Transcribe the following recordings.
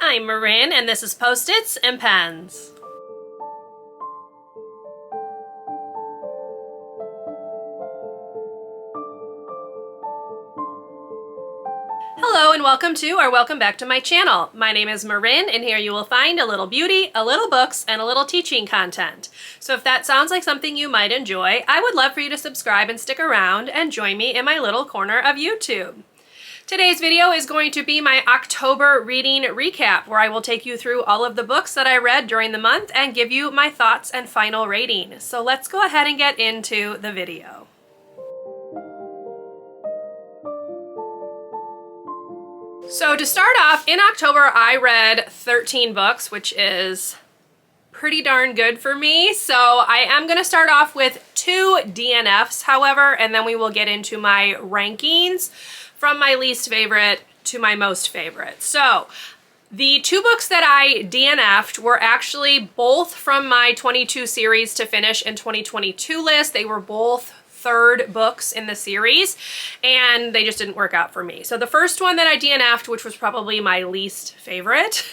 I'm Marin, and this is Post-its and Pens. Hello and welcome to or welcome back to my channel. My name is Marin, and here you will find a little beauty, a little books, and a little teaching content. So if that sounds like something you might enjoy, I would love for you to subscribe and stick around and join me in my little corner of YouTube. Today's video is going to be my October reading recap, where I will take you through all of the books that I read during the month and give you my thoughts and final rating. So let's go ahead and get into the video. So to start off, in October I read 13 books, which is pretty darn good for me. So I am going to start off with 2 DNFs, however, and then we will get into my rankings from my least favorite to my most favorite. So the 2 books that I DNF'd were actually both from my 22 series to finish in 2022 list. They were both third books in the series, and they just didn't work out for me. So the first one that I DNF'd, which was probably my least favorite,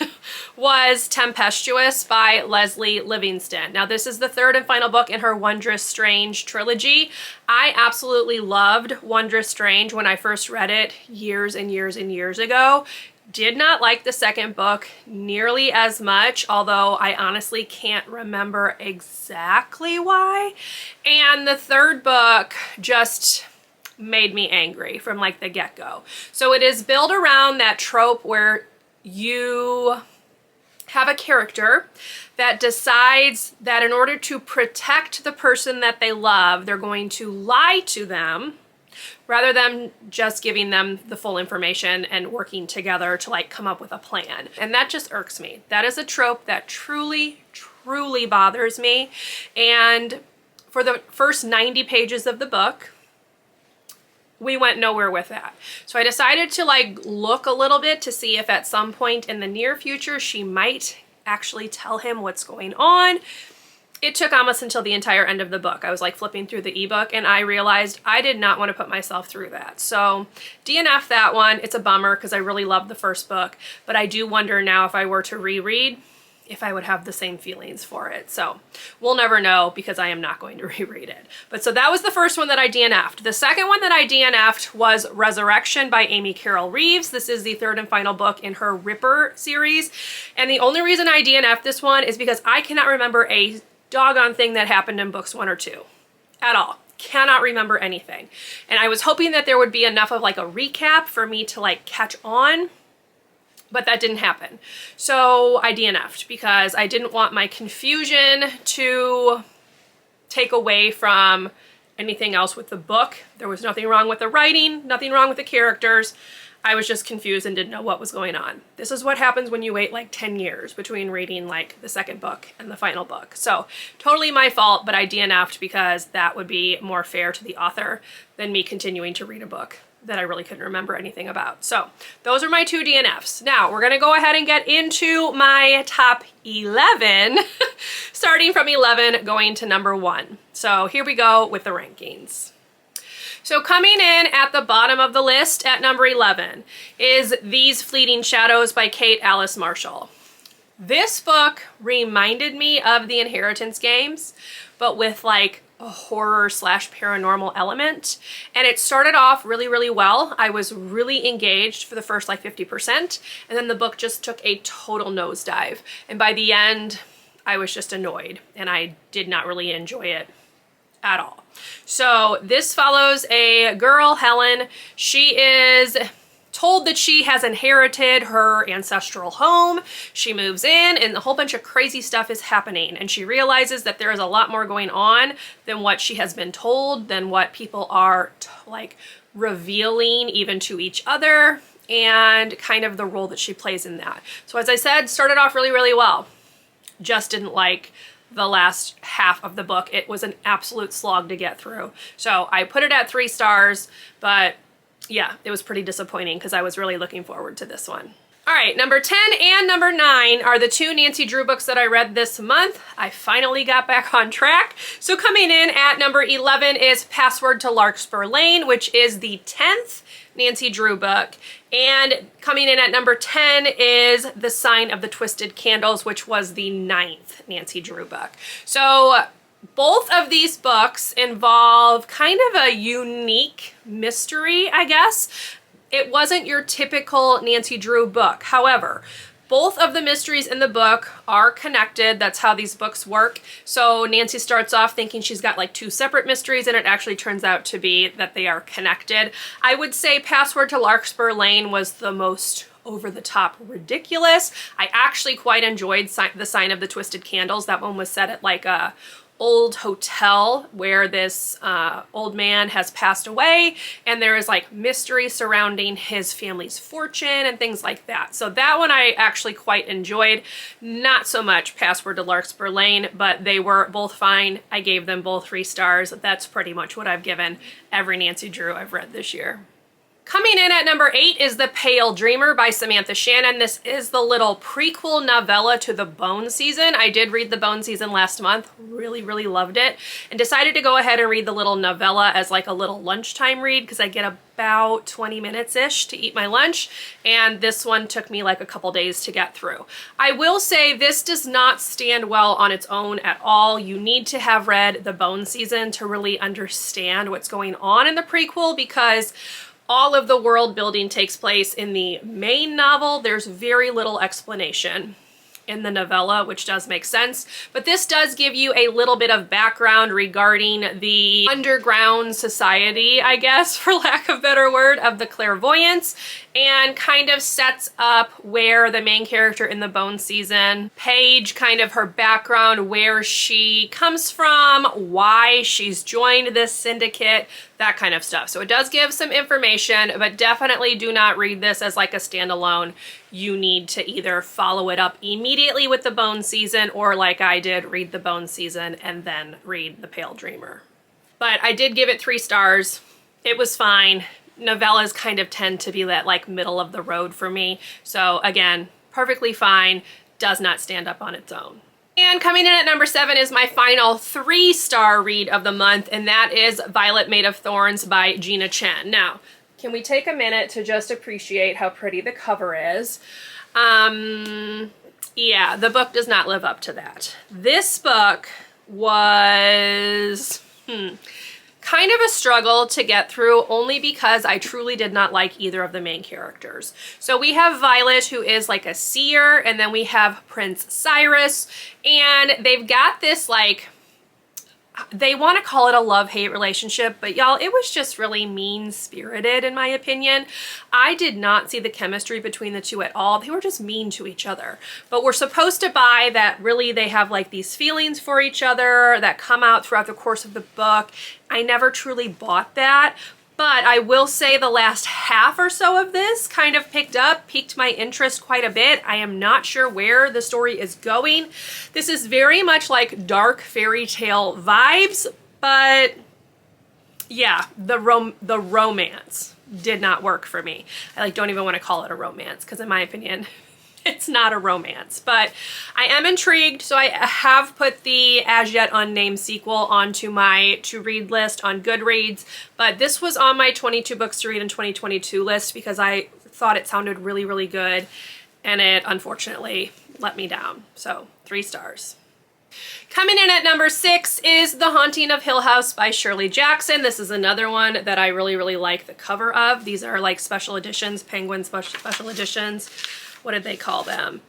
was Tempestuous by Lesley Livingston. Now this is the third and final book in her Wondrous Strange trilogy. I absolutely loved Wondrous Strange when I first read it years and years and years ago. Did not like the second book nearly as much, although I honestly can't remember exactly why. And the third book just made me angry from like the get-go. So it is built around that trope where you have a character that decides that in order to protect the person that they love, they're going to lie to them rather than just giving them the full information and working together to like come up with a plan. And that just irks me. That is a trope that truly, truly bothers me. And for the first 90 pages of the book, we went nowhere with that. So I decided to like look a little bit to see if at some point in the near future she might actually tell him what's going on. It took almost until the entire end of the book. I was like flipping through the ebook and I realized I did not want to put myself through that. So DNF that one. It's a bummer because I really loved the first book, but I do wonder now if I were to reread, if I would have the same feelings for it. So we'll never know because I am not going to reread it. But so that was the first one that I DNF'd. The second one that I DNF'd was Resurrection by Amy Carol Reeves. This is the third and final book in her Ripper series. And the only reason I DNF'd this one is because I cannot remember a doggone thing that happened in books 1 or 2 at all. Cannot remember anything. And I was hoping that there would be enough of like a recap for me to like catch on, but that didn't happen. So I DNF'd because I didn't want my confusion to take away from anything else with the book. There was nothing wrong with the writing, nothing wrong with the characters. I was just confused and didn't know what was going on. This is what happens when you wait like 10 years between reading like the second book and the final book. So totally my fault, but I DNF'd because that would be more fair to the author than me continuing to read a book that I really couldn't remember anything about. So those are my 2 DNFs. Now we're gonna go ahead and get into my top 11, starting from 11 going to number 1. So here we go with the rankings. So coming in at the bottom of the list at number 11 is These Fleeting Shadows by Kate Alice Marshall. This book reminded me of the Inheritance games, but with like a horror / paranormal element. And it started off really, really well. I was really engaged for the first like 50%, and then the book just took a total nosedive. And by the end, I was just annoyed and I did not really enjoy it at all. So this follows a girl, Helen. She is told that she has inherited her ancestral home. She moves in and a whole bunch of crazy stuff is happening. And she realizes that there is a lot more going on than what she has been told, than what people are like revealing even to each other, and kind of the role that she plays in that. So as I said, started off really, really well. Just didn't like the last half of the book. It was an absolute slog to get through. So I put it at 3 stars, but yeah, it was pretty disappointing because I was really looking forward to this one. All right, number 10 and number 9 are the two Nancy Drew books that I read this month. I finally got back on track. So coming in at number 11 is Password to Larkspur Lane, which is the 10th Nancy Drew book. And coming in at number 10 is The Sign of the Twisted Candles, which was the 9th Nancy Drew book. So both of these books involve kind of a unique mystery, I guess. It wasn't your typical Nancy Drew book. However, both of the mysteries in the book are connected. That's how these books work. So Nancy starts off thinking she's got like two separate mysteries, and it actually turns out to be that they are connected. I would say Password to Larkspur Lane was the most over-the-top ridiculous. I actually quite enjoyed The Sign of the Twisted Candles. That one was set at like a old hotel where this old man has passed away, and there is like mystery surrounding his family's fortune and things like that. So that one I actually quite enjoyed. Not so much Password to Larkspur Lane, but they were both fine. I gave them both 3 stars. That's pretty much what I've given every Nancy Drew I've read this year. Coming in at number 8 is The Pale Dreamer by Samantha Shannon. This is the little prequel novella to the Bone season. I did read the Bone season last month. Really, really loved it. And decided to go ahead and read the little novella as like a little lunchtime read because I get about 20 minutes-ish to eat my lunch. And this one took me like a couple days to get through. I will say this does not stand well on its own at all. You need to have read the Bone season to really understand what's going on in the prequel, because all of the world building takes place in the main novel. There's very little explanation in the novella, which does make sense. But this does give you a little bit of background regarding the underground society, I guess, for lack of a better word, of the clairvoyants, and kind of sets up where the main character in the Bone season, Paige, kind of her background, where she comes from, why she's joined this syndicate, that kind of stuff. So it does give some information, but definitely do not read this as like a standalone. You need to either follow it up immediately with the Bone season, or like I did, read the Bone season and then read The Pale Dreamer. But I did give it 3 stars. It was fine. Novellas kind of tend to be that like middle of the road for me. So again, perfectly fine, does not stand up on its own. And coming in at number 7 is my final 3-star read of the month, and that is Violet Made of Thorns by Gina Chen. Now, can we take a minute to just appreciate how pretty the cover is? Yeah, the book does not live up to that. This book was kind of a struggle to get through, only because I truly did not like either of the main characters. So we have Violet, who is like a seer, and then we have Prince Cyrus, and they've got this like, they want to call it a love-hate relationship, but y'all, it was just really mean-spirited in my opinion. I did not see the chemistry between the two at all. They were just mean to each other. But we're supposed to buy that really they have like these feelings for each other that come out throughout the course of the book. I never truly bought that. But I will say the last half or so of this kind of piqued my interest quite a bit. I am not sure where the story is going. This is very much like dark fairy tale vibes, but yeah, the romance did not work for me. I like don't even want to call it a romance, because in my opinion, it's not a romance. But I am intrigued, so I have put the as yet unnamed sequel onto my to read list on Goodreads, but this was on my 22 books to read in 2022 list because I thought it sounded really, really good, and it unfortunately let me down. So 3 stars. Coming in at number 6 is The Haunting of Hill House by Shirley Jackson. This is another one that I really, really like the cover of. These are like special editions, Penguin special editions. What did they call them?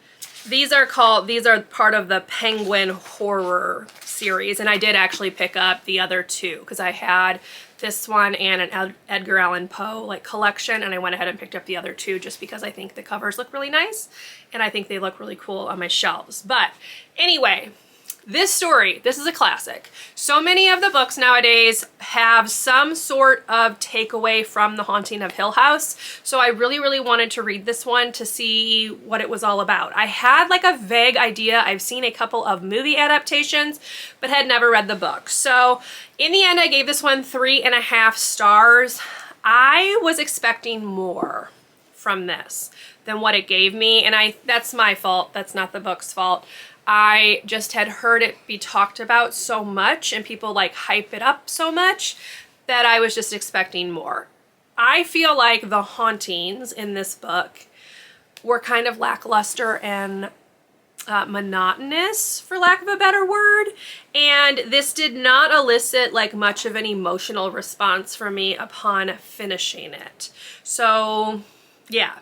These are part of the Penguin horror series, and I did actually pick up the other 2 because I had this one and an Edgar Allan Poe like collection, and I went ahead and picked up the other 2 just because I think the covers look really nice and I think they look really cool on my shelves. But anyway, this story, this is a classic. So many of the books nowadays have some sort of takeaway from The Haunting of Hill House. So I really, really wanted to read this one to see what it was all about. I had like a vague idea. I've seen a couple of movie adaptations, but had never read the book. So in the end, I gave this one 3.5 stars. I was expecting more from this. than what it gave me. And that's my fault. That's not the book's fault. I just had heard it be talked about so much and people like hype it up so much that I was just expecting more. I feel like the hauntings in this book were kind of lackluster and monotonous, for lack of a better word, and this did not elicit like much of an emotional response from me upon finishing it. So yeah,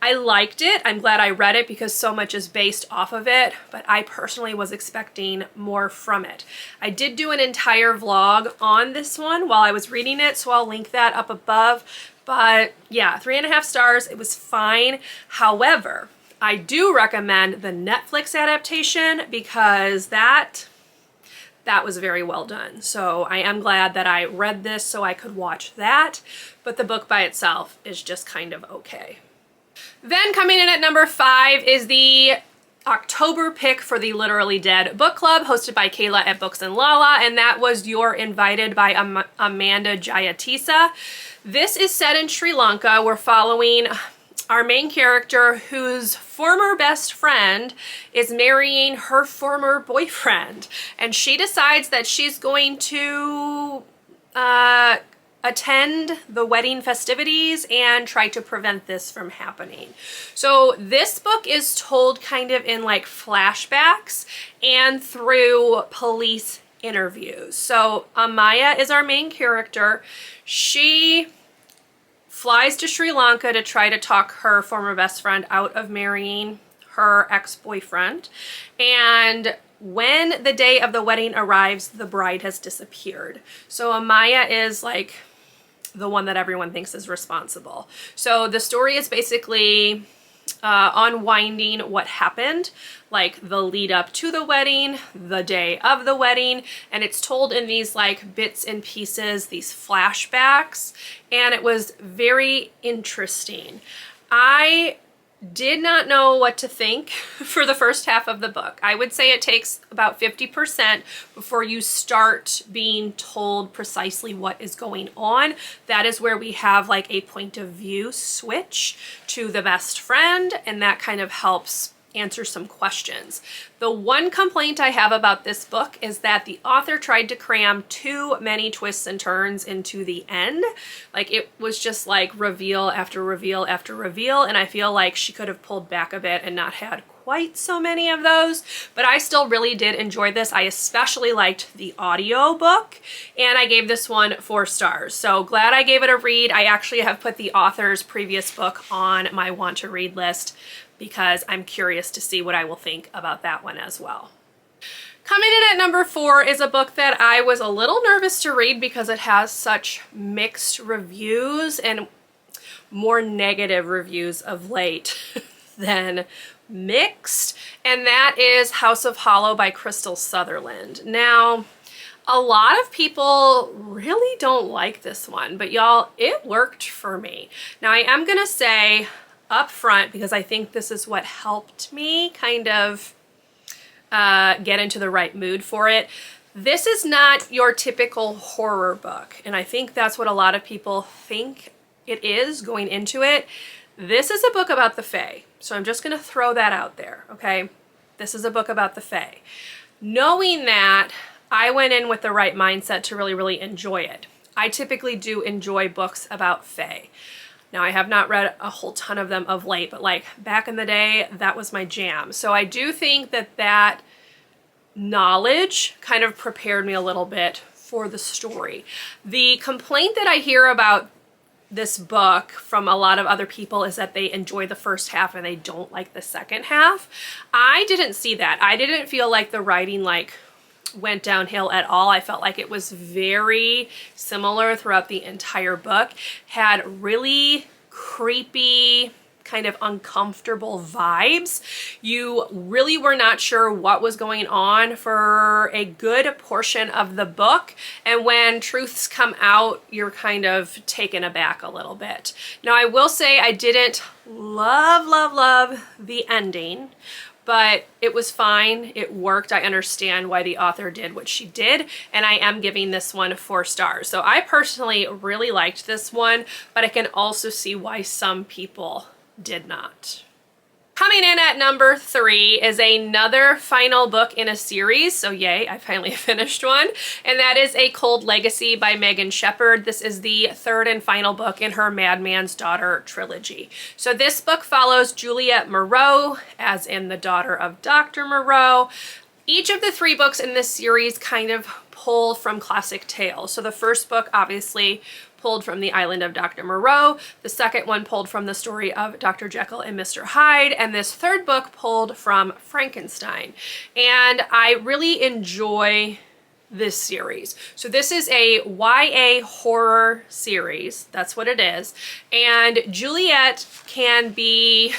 I liked it. I'm glad I read it because so much is based off of it, but I personally was expecting more from it. I did do an entire vlog on this one while I was reading it, so I'll link that up above. But yeah, 3.5 stars. It was fine. However, I do recommend the Netflix adaptation because that was very well done. So I am glad that I read this so I could watch that, but the book by itself is just kind of okay. Then coming in at number 5 is the October pick for the Literally Dead book club hosted by Kayla at Books and Lala, and that was You're Invited by Amanda Jayatissa. This is set in Sri Lanka. We're following our main character whose former best friend is marrying her former boyfriend, and she decides that she's going to attend the wedding festivities and try to prevent this from happening. So this book is told kind of in like flashbacks and through police interviews. So Amaya is our main character. She flies to Sri Lanka to try to talk her former best friend out of marrying her ex-boyfriend. And when the day of the wedding arrives, the bride has disappeared. So Amaya is like the one that everyone thinks is responsible. So the story is basically unwinding what happened, like the lead up to the wedding, the day of the wedding, and it's told in these like bits and pieces, these flashbacks, and it was very interesting. I did not know what to think for the first half of the book. I would say it takes about 50% before you start being told precisely what is going on. That is where we have like a point of view switch to the best friend, and that kind of helps answer some questions. The one complaint I have about this book is that the author tried to cram too many twists and turns into the end. Like it was just like reveal after reveal after reveal, and I feel like she could have pulled back a bit and not had quite so many of those, but I still really did enjoy this. I especially liked the audio book, and I gave this one 4 stars. So glad I gave it a read. I actually have put the author's previous book on my want to read list because I'm curious to see what I will think about that one as well. Coming in at number 4 is a book that I was a little nervous to read because it has such mixed reviews and more negative reviews of late than mixed, and that is House of Hollow by Krystal Sutherland. Now, a lot of people really don't like this one, but y'all, it worked for me. Now, I am gonna say up front, because I think this is what helped me kind of get into the right mood for it. This is not your typical horror book, and I think that's what a lot of people think it is going into it. This is a book about the Fae, so I'm just gonna throw that out there, okay? This is a book about the Fae. Knowing that, I went in with the right mindset to really, really enjoy it. I typically do enjoy books about Fae. Now, I have not read a whole ton of them of late, but like back in the day, that was my jam. So I do think that that knowledge kind of prepared me a little bit for the story. The complaint that I hear about this book from a lot of other people is that they enjoy the first half and they don't like the second half. I didn't see that. I didn't feel like the writing like went downhill at all. I felt like it was very similar throughout the entire book. Had really creepy, kind of uncomfortable vibes. You really were not sure what was going on for a good portion of the book, and when truths come out, you're kind of taken aback a little bit. Now, I will say I didn't love the ending, but it was fine. It worked. I understand why the author did what she did, and I am giving this one 4 stars. So I personally really liked this one, but I can also see why some people did not. Coming in at number 3 is another final book in a series, so yay, I finally finished one, and that is A Cold Legacy by Megan Shepherd. This is the 3rd and final book in her Madman's Daughter trilogy. So this book follows Juliette Moreau, as in the daughter of Dr. Moreau. Each of the 3 books in this series kind of pull from classic tales. So the first book obviously pulled from the Island of Dr. Moreau. The second one pulled from the story of Dr. Jekyll and Mr. Hyde. And this third book pulled from Frankenstein. And I really enjoy this series. So this is a YA horror series. That's what it is. And Juliette can be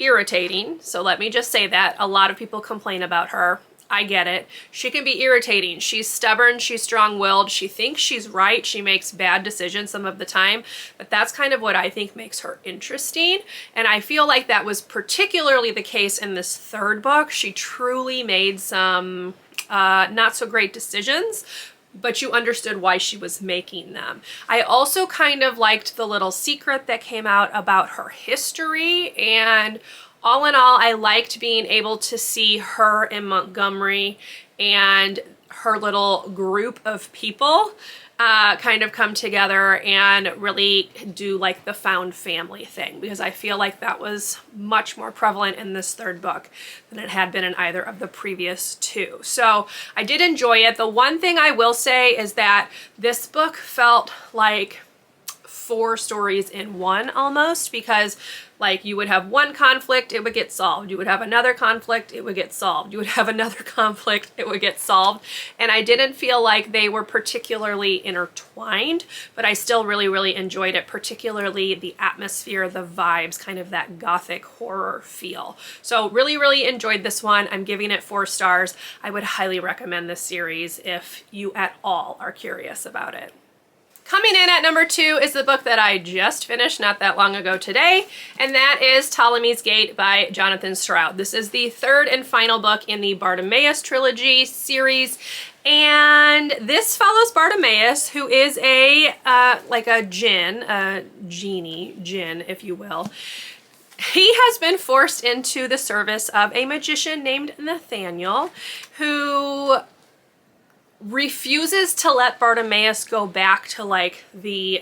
irritating. So let me just say that. A lot of people complain about her. I get it. She can be irritating. She's stubborn. She's strong-willed. She thinks she's right. She makes bad decisions some of the time, but that's kind of what I think makes her interesting. And I feel like that was particularly the case in this third book. She truly made some not so great decisions, but you understood why she was making them. I also kind of liked the little secret that came out about her history, and all in all, I liked being able to see her in Montgomery and her little group of people kind of come together and really do like the found family thing, because I feel like that was much more prevalent in this third book than it had been in either of the previous 2. So I did enjoy it. The one thing I will say is that this book felt like 4 stories in one almost, because like you would have one conflict, it would get solved. You would have another conflict, it would get solved. You would have another conflict, it would get solved. And I didn't feel like they were particularly intertwined, but I still really, really enjoyed it, particularly the atmosphere, the vibes, kind of that gothic horror feel. So really, really enjoyed this one. I'm giving it 4 stars. I would highly recommend this series if you at all are curious about it. Coming in at number 2 is the book that I just finished not that long ago today, and that is Ptolemy's Gate by Jonathan Stroud. This is the 3rd and final book in the Bartimaeus trilogy series, and this follows Bartimaeus, who is a like a genie, if you will. He has been forced into the service of a magician named Nathaniel, who refuses to let Bartimaeus go back to like the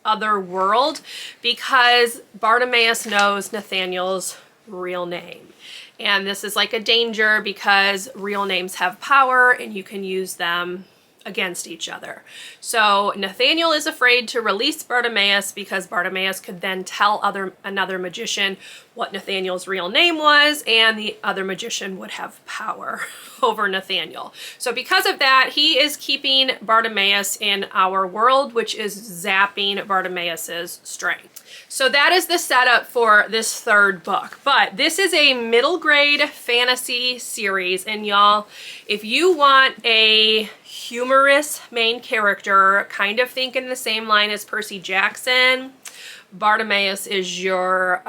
other world, because Bartimaeus knows Nathaniel's real name. And this is like a danger because real names have power and you can use them against each other. So Nathaniel is afraid to release Bartimaeus because Bartimaeus could then tell another magician what Nathaniel's real name was, and the other magician would have power over Nathaniel. So because of that, he is keeping Bartimaeus in our world, which is zapping Bartimaeus's strength. So that is the setup for this third book. But this is a middle grade fantasy series, and y'all, if you want a humorous main character, kind of think in the same line as Percy Jackson, Bartimaeus is your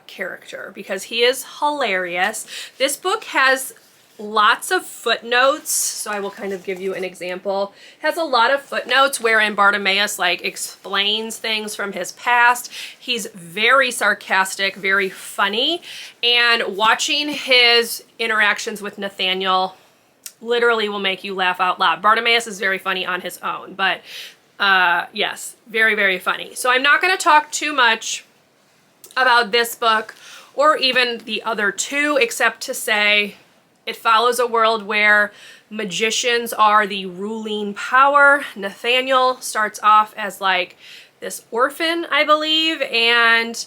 character, because he is hilarious. This book has lots of footnotes, so I will kind of give you an example. It has a lot of footnotes wherein Bartimaeus like explains things from his past. He's very sarcastic, very funny, and watching his interactions with Nathaniel literally will make you laugh out loud. Bartimaeus is very funny on his own, but yes, very, very funny. So I'm not going to talk too much about this book or even the other 2, except to say it follows a world where magicians are the ruling power. Nathaniel starts off as like this orphan, I believe, and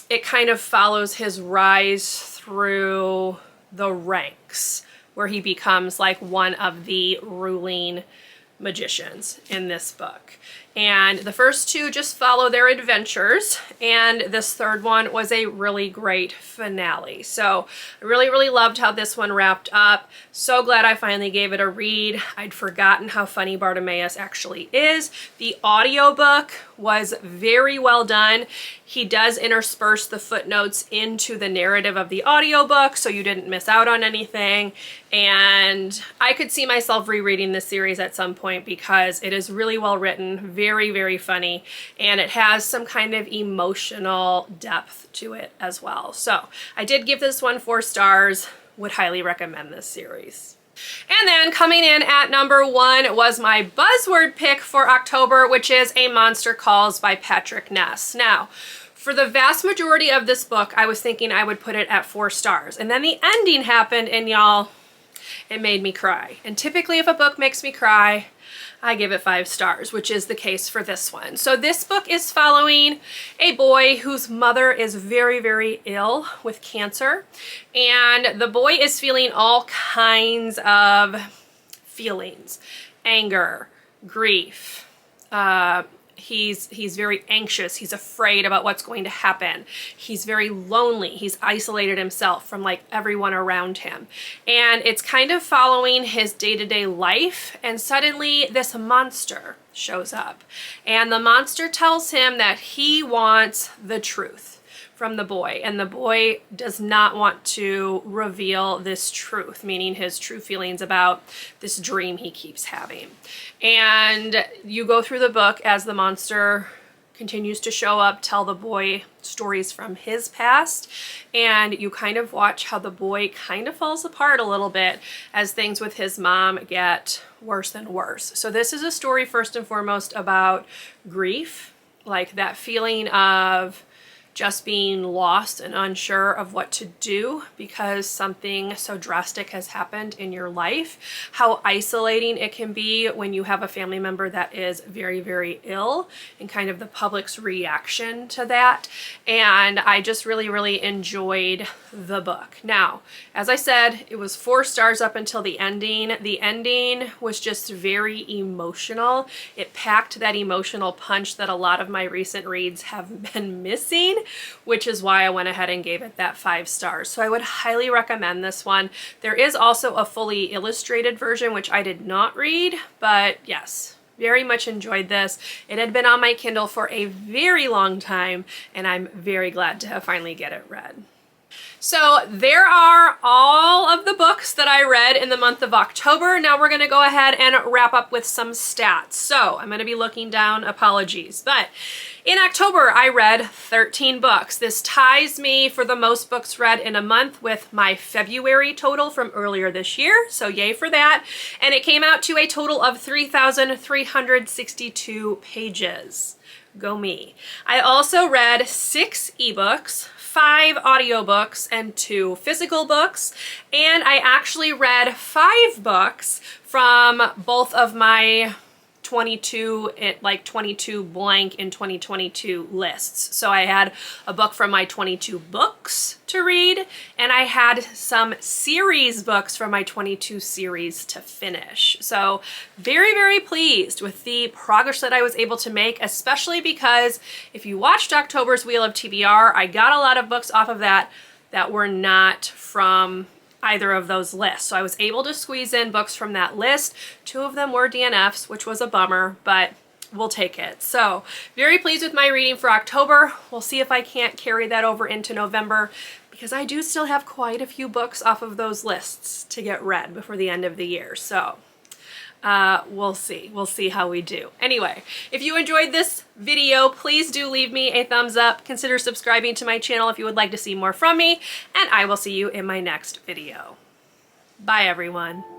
it kind of follows his rise through the ranks, where he becomes like one of the ruling magicians in this book. And the first 2 just follow their adventures, and this third one was a really great finale. So I really, really loved how this one wrapped up. So glad I finally gave it a read. I'd forgotten how funny Bartimaeus actually is. The audiobook was very well done. He does intersperse the footnotes into the narrative of the audiobook, so you didn't miss out on anything. And I could see myself rereading this series at some point because it is really well written, very, very funny, and it has some kind of emotional depth to it as well. So I did give this one 4 stars, would highly recommend this series. And then coming in at number 1 was my buzzword pick for October, which is A Monster Calls by Patrick Ness. Now, for the vast majority of this book, I was thinking I would put it at 4 stars. And then the ending happened, and y'all, it made me cry. And typically if a book makes me cry, I give it 5 stars, which is the case for this one. So this book is following a boy whose mother is very, very ill with cancer. And the boy is feeling all kinds of feelings: anger, grief, he's very anxious. He's afraid about what's going to happen. He's very lonely. He's isolated himself from like everyone around him. And it's kind of following his day-to-day life. And suddenly this monster shows up. And the monster tells him that he wants the truth from the boy, and the boy does not want to reveal this truth, meaning his true feelings about this dream he keeps having. And you go through the book as the monster continues to show up, tell the boy stories from his past, and you kind of watch how the boy kind of falls apart a little bit as things with his mom get worse and worse. So this is a story first and foremost about grief, like that feeling of just being lost and unsure of what to do because something so drastic has happened in your life, how isolating it can be when you have a family member that is very, very ill, and kind of the public's reaction to that. And I just really, really enjoyed the book. Now, as I said, it was 4 stars up until the ending. The ending was just very emotional. It packed that emotional punch that a lot of my recent reads have been missing, which is why I went ahead and gave it that 5 stars. So I would highly recommend this one. There is also a fully illustrated version, which I did not read, but yes, very much enjoyed this. It had been on my Kindle for a very long time, and I'm very glad to have finally get it read. So there are all of the books that I read in the month of October. Now we're going to go ahead and wrap up with some stats. So I'm going to be looking down, apologies. But in October, I read 13 books. This ties me for the most books read in a month with my February total from earlier this year. So yay for that. And it came out to a total of 3,362 pages. Go me. I also read 6 ebooks, 5 audiobooks, and 2 physical books. And I actually read 5 books from both of my 22 blank in 2022 lists. So I had a book from my 22 books to read, and I had some series books from my 22 series to finish. So very, very pleased with the progress that I was able to make, especially because if you watched October's Wheel of TBR, I got a lot of books off of that were not from either of those lists. So I was able to squeeze in books from that list. 2 of them were DNFs, which was a bummer, but we'll take it. So very pleased with my reading for October. We'll see if I can't carry that over into November, because I do still have quite a few books off of those lists to get read before the end of the year. So we'll see. We'll see how we do. Anyway, if you enjoyed this video, please do leave me a thumbs up. Consider subscribing to my channel if you would like to see more from me, and I will see you in my next video. Bye, everyone.